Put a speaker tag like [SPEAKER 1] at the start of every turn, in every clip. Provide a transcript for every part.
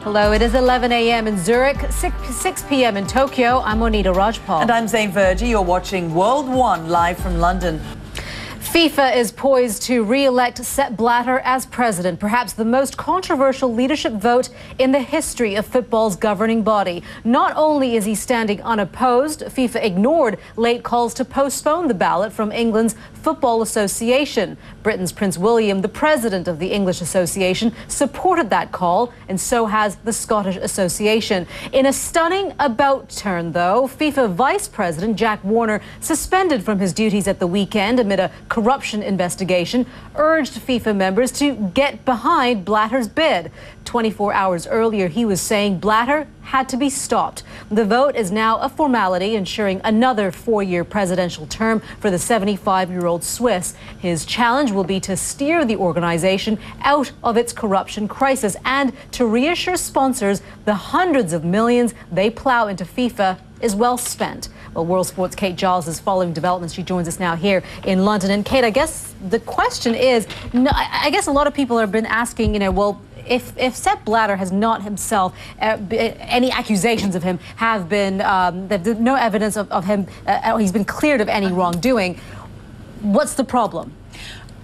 [SPEAKER 1] Hello, it is 11 a.m. in Zurich, 6 p.m. in Tokyo. I'm Monita Rajpal.
[SPEAKER 2] And I'm Zain Verjee. You're watching World 1 live from London.
[SPEAKER 1] FIFA is poised to re-elect Sepp Blatter as president, perhaps the most controversial leadership vote in the history of football's governing body. Not only is he standing unopposed, FIFA ignored late calls to postpone the ballot from England's Football Association. Britain's Prince William, the president of the English Association, supported that call, and so has the Scottish Association. In a stunning about-turn, though, FIFA Vice President Jack Warner, suspended from his duties at the weekend amid a corruption investigation, urged FIFA members to get behind Blatter's bid. 24 hours earlier, he was saying Blatter had to be stopped. The vote is now a formality, ensuring another four-year presidential term for the 75-year-old Swiss. His challenge will be to steer the organization out of its corruption crisis and to reassure sponsors the hundreds of millions they plow into FIFA is well spent. Well, World Sports' Kate Giles is following developments. She joins us now here in London. And Kate, I guess the question is, I guess a lot of people have been asking, well, if Sepp Blatter has not himself, any accusations of him have been, there's no evidence of him, he's been cleared of any wrongdoing, what's the problem?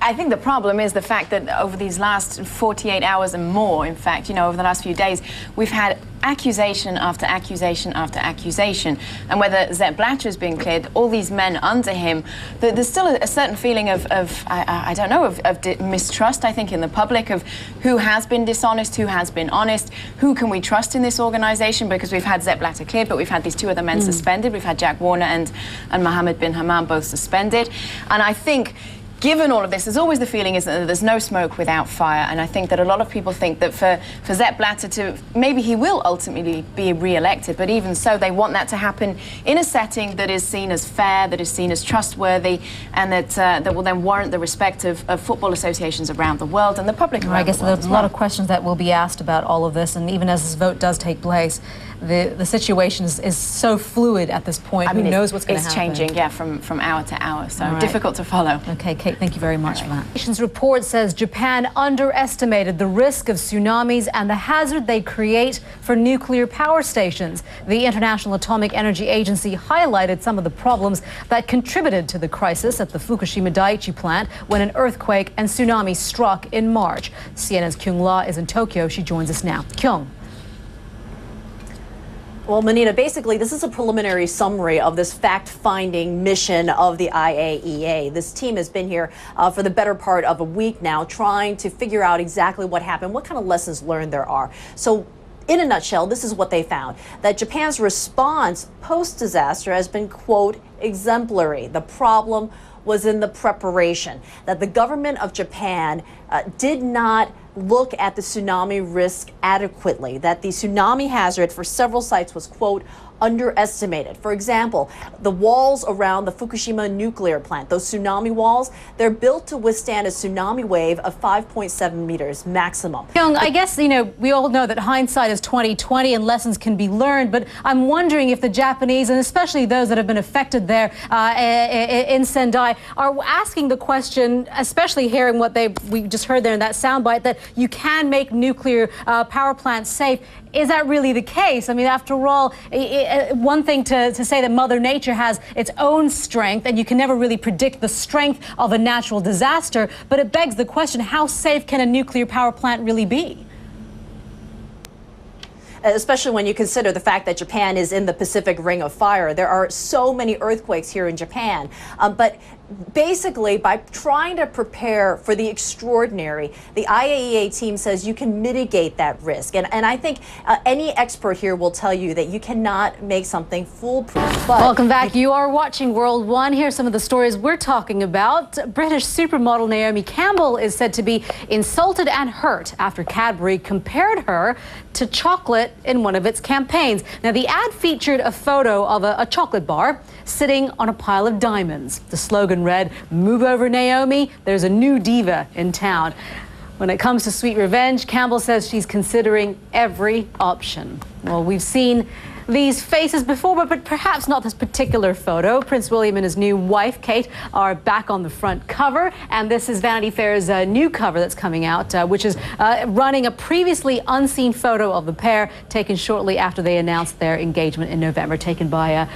[SPEAKER 3] I think the problem is the fact that over these last 48 hours and more, in fact, over the last few days, we've had accusation after accusation after accusation. And whether Sepp Blatter has been cleared, all these men under him, there's still a certain feeling of I don't know, of mistrust, I think, in the public of who has been dishonest, who has been honest, who can we trust in this organization, because we've had Sepp Blatter cleared, but we've had these two other men suspended. We've had Jack Warner and Mohammed bin Hammam both suspended. And I think, given all of this, there's always the feeling is that there's no smoke without fire, and I think that a lot of people think that for Sepp Blatter to, maybe he will ultimately be re-elected, but even so, they want that to happen in a setting that is seen as fair, that is seen as trustworthy, and that will then warrant the respect of football associations around the world and the public around
[SPEAKER 1] I guess
[SPEAKER 3] the world.
[SPEAKER 1] There's a lot of questions that will be asked about all of this, and even as this vote does take place, the situation is so fluid at this point. Who knows what's going to happen?
[SPEAKER 3] It's changing, yeah, from hour to hour, so difficult to follow.
[SPEAKER 1] Okay, Kate, thank you very much for that. The nation's report says Japan underestimated the risk of tsunamis and the hazard they create for nuclear power stations. The International Atomic Energy Agency highlighted some of the problems that contributed to the crisis at the Fukushima Daiichi plant when an earthquake and tsunami struck in March. CNN's Kyung is in Tokyo. She joins us now. Kyung.
[SPEAKER 4] Well, Monita, basically, this is a preliminary summary of this fact-finding mission of the IAEA. This team has been here for the better part of a week now, trying to figure out exactly what happened, what kind of lessons learned there are. So, in a nutshell, this is what they found, that Japan's response post-disaster has been, quote, exemplary. The problem was in the preparation, that the government of Japan did not look at the tsunami risk adequately, that the tsunami hazard for several sites was, quote, underestimated. For example, the walls around the Fukushima nuclear plant, those tsunami walls, they're built to withstand a tsunami wave of 5.7 meters maximum.
[SPEAKER 1] Kyung, I guess, we all know that hindsight is 20/20 and lessons can be learned, but I'm wondering if the Japanese, and especially those that have been affected there in Sendai, are asking the question, especially hearing what we just heard there in that soundbite, that you can make nuclear power plants safe. Is that really the case? I mean, after all, one thing to say that Mother Nature has its own strength, and you can never really predict the strength of a natural disaster, but it begs the question, how safe can a nuclear power plant really be?
[SPEAKER 4] Especially when you consider the fact that Japan is in the Pacific Ring of Fire. There are so many earthquakes here in Japan. But basically, by trying to prepare for the extraordinary, the IAEA team says you can mitigate that risk. And I think any expert here will tell you that you cannot make something foolproof. But
[SPEAKER 1] welcome back. You are watching World 1. Here's some of the stories we're talking about. British supermodel Naomi Campbell is said to be insulted and hurt after Cadbury compared her to chocolate in one of its campaigns. Now, the ad featured a photo of a chocolate bar sitting on a pile of diamonds. The slogan read, "Move over, Naomi, there's a new diva in town." When it comes to sweet revenge, Campbell says she's considering every option. Well, we've seen these faces before, but perhaps not this particular photo. Prince William and his new wife, Kate, are back on the front cover. And this is Vanity Fair's new cover that's coming out, which is running a previously unseen photo of the pair taken shortly after they announced their engagement in November, taken by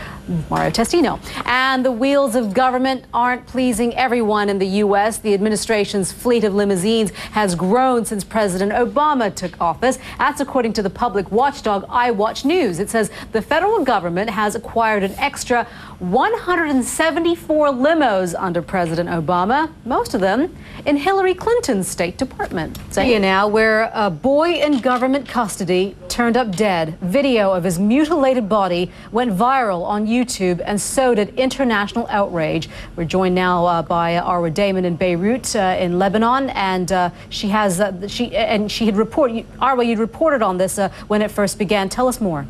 [SPEAKER 1] Mario Testino. And the wheels of government aren't pleasing everyone in the U.S. The administration's fleet of limousines has grown since President Obama took office. That's according to the public watchdog iWatch News. It says the federal government has acquired an extra 174 limos under President Obama, most of them in Hillary Clinton's State Department. Zain now, where a boy in government custody turned up dead. Video of his mutilated body went viral on YouTube, and so did international outrage. We're joined now by Arwa Damon in Beirut, in Lebanon, and she had reported. Arwa, you'd reported on this when it first began. Tell us more.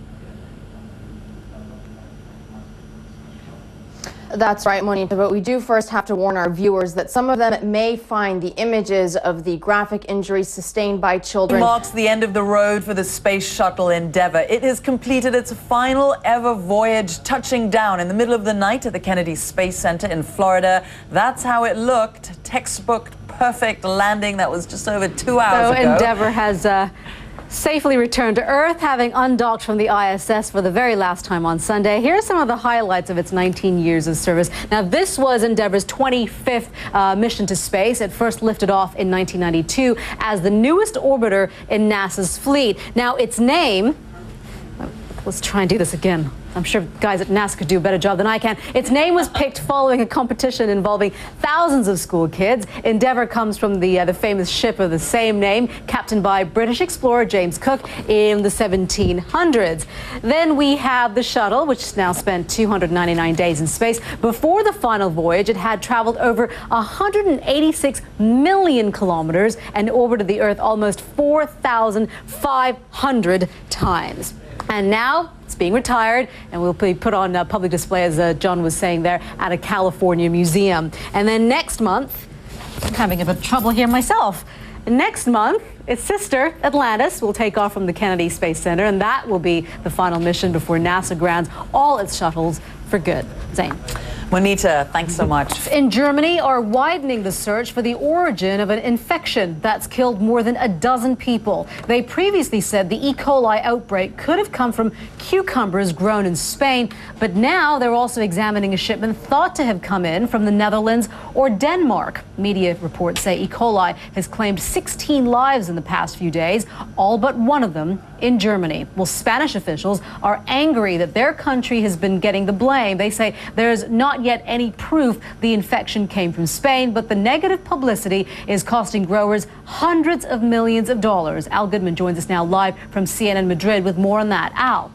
[SPEAKER 5] That's right, Monita, but we do first have to warn our viewers that some of them may find the images of the graphic injuries sustained by children.
[SPEAKER 2] It marks the end of the road for the Space Shuttle Endeavour. It has completed its final ever voyage, touching down in the middle of the night at the Kennedy Space Center in Florida. That's how it looked. Textbook perfect landing. That was just over 2 hours ago.
[SPEAKER 1] Endeavour has safely returned to Earth, having undocked from the ISS for the very last time on Sunday. Here are some of the highlights of its 19 years of service. Now, this was Endeavour's 25th mission to space. It first lifted off in 1992 as the newest orbiter in NASA's fleet. Now, its name... Let's try and do this again. I'm sure guys at NASA could do a better job than I can. Its name was picked following a competition involving thousands of school kids. Endeavour comes from the famous ship of the same name, captained by British explorer James Cook in the 1700s. Then we have the Shuttle, which has now spent 299 days in space. Before the final voyage, it had traveled over 186 million kilometers and orbited the Earth almost 4,500 times. And now it's being retired and will be put on public display, as John was saying there, at a California museum. And then next month, I'm having a bit of trouble here myself. Next month, its sister, Atlantis, will take off from the Kennedy Space Center, and that will be the final mission before NASA grounds all its shuttles for good. Zain.
[SPEAKER 2] Monita, thanks so much.
[SPEAKER 1] In Germany are widening the search for the origin of an infection that's killed more than a dozen people. They previously said the E. coli outbreak could have come from cucumbers grown in Spain, but now they're also examining a shipment thought to have come in from the Netherlands or Denmark. Media reports say E. coli has claimed 16 lives in the past few days, all but one of them in Germany. Well, Spanish officials are angry that their country has been getting the blame. They say there's not yet any proof the infection came from Spain, but the negative publicity is costing growers hundreds of millions of dollars. Al Goodman joins us now live from CNN Madrid with more on that. Al.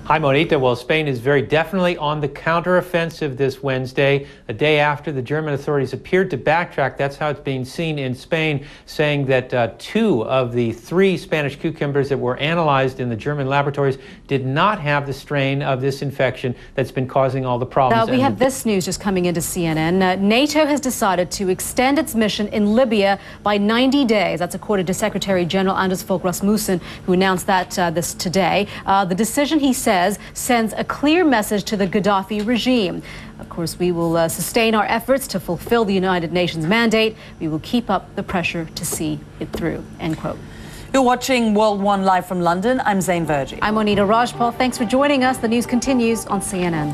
[SPEAKER 6] Hi, Monita. Well, Spain is very definitely on the counteroffensive this Wednesday, a day after the German authorities appeared to backtrack. That's how it's being seen in Spain, saying that 2 of the 3 Spanish cucumbers that were analyzed in the German laboratories did not have the strain of this infection that's been causing all the problems.
[SPEAKER 1] We have this news just coming into CNN. NATO has decided to extend its mission in Libya by 90 days. That's according to Secretary General Anders Fogh Rasmussen, who announced that this today. The decision, he says, sends a clear message to the Gaddafi regime. Of course, we will sustain our efforts to fulfill the United Nations mandate. We will keep up the pressure to see it through. End quote.
[SPEAKER 2] You're watching World One live from London. I'm Zain Verjee.
[SPEAKER 1] I'm Monita Rajpal. Thanks for joining us. The news continues on CNN.